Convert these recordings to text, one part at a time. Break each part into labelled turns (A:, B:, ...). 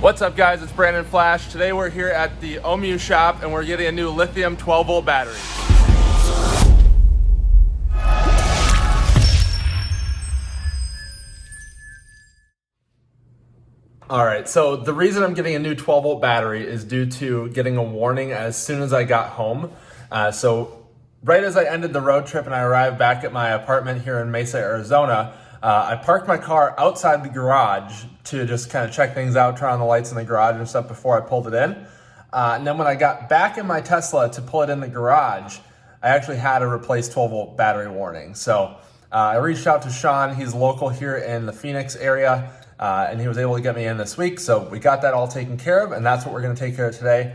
A: What's up guys, it's Brandon Flash. Today we're here at the Ohmmu shop and we're getting a new lithium 12 volt battery. Alright, so the reason I'm getting a new 12 volt battery is due to getting a warning as soon as I got home. So right as I ended the road trip and I arrived back at my apartment here in Mesa, Arizona, I parked my car outside the garage to just kind of check things out, turn on the lights in the garage and stuff before I pulled it in. And then when I got back in my Tesla to pull it in the garage, I actually had a replace 12 volt battery warning. So I reached out to Sean, he's local here in the Phoenix area, and he was able to get me in this week. So we got that all taken care of, and that's what we're gonna take care of today.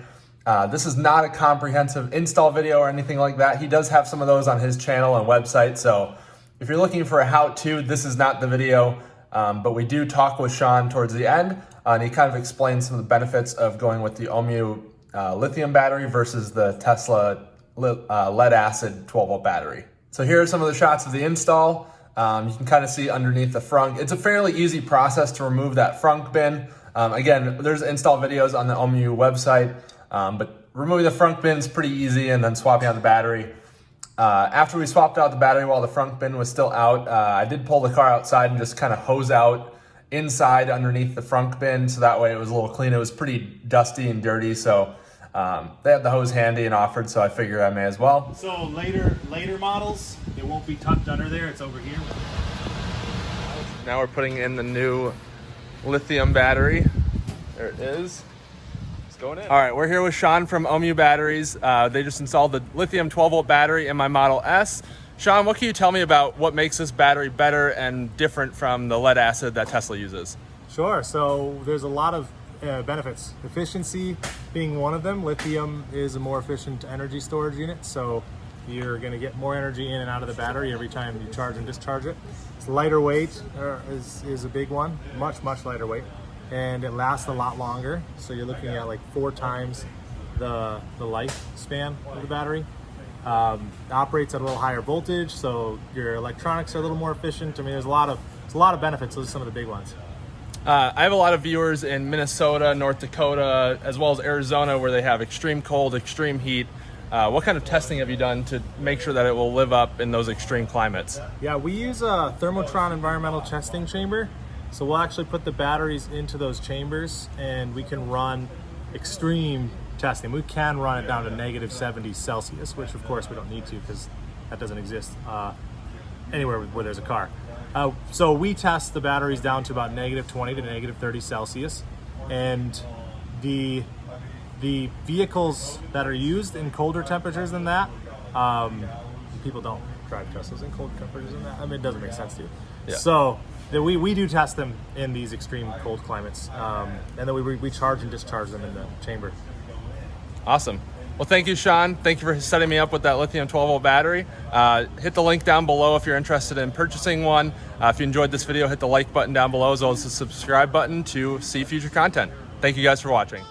A: This is not a comprehensive install video or anything like that. He does have some of those on his channel and website, so if you're looking for a how-to, this is not the video, but we do talk with Sean towards the end, and he kind of explains some of the benefits of going with the Ohmmu lithium battery versus the Tesla lead acid 12 volt battery. So here are some of the shots of the install. You can kind of see underneath the frunk. It's a fairly easy process to remove that frunk bin. Again, there's install videos on the Ohmmu website, but removing the frunk bin is pretty easy, and then swapping out the battery. After we swapped out the battery while the front bin was still out, I did pull the car outside and just kind of hose out inside underneath the front bin, so that way it was a little clean. It was pretty dusty and dirty, so they had the hose handy and offered, so I figured I may as well.
B: So later models, it won't be tucked under there, it's over here.
A: Now we're putting in the new lithium battery. There it is. Going in. All right, we're here with Sean from Ohmmu Batteries. They just installed the lithium 12 volt battery in my Model S. Sean, what can you tell me about what makes this battery better and different from the lead acid that Tesla uses?
B: Sure, so there's a lot of benefits. Efficiency being one of them. Lithium is a more efficient energy storage unit, so you're gonna get more energy in and out of the battery every time you charge and discharge it. It's lighter weight is a big one, much lighter weight. And it lasts a lot longer, so you're looking at like 4 times the lifespan of the battery. Operates at a little higher voltage, so your electronics are a little more efficient. I mean, there's a lot of benefits. Those are some of the big ones.
A: I have a lot of viewers in Minnesota, North Dakota, as well as Arizona, where they have extreme cold, extreme heat. What kind of testing have you done to make sure that it will live up in those extreme climates?
B: Yeah, we use a Thermotron environmental testing chamber. So we'll actually put the batteries into those chambers and we can run extreme testing. We can run it down to negative 70 Celsius, which of course we don't need to because that doesn't exist anywhere where there's a car. So we test the batteries down to about negative 20 to negative 30 Celsius. And the vehicles that are used in colder temperatures than that, people don't drive Teslas in colder temperatures than that. I mean, it doesn't make sense to you. Yeah. So we do test them in these extreme cold climates, and then we charge and discharge them in the chamber.
A: Awesome. Well, thank you, Sean. Thank you for setting me up with that lithium 12 volt battery. Hit the link down below if you're interested in purchasing one. If you enjoyed this video, hit the like button down below as well as the subscribe button to see future content. Thank you guys for watching.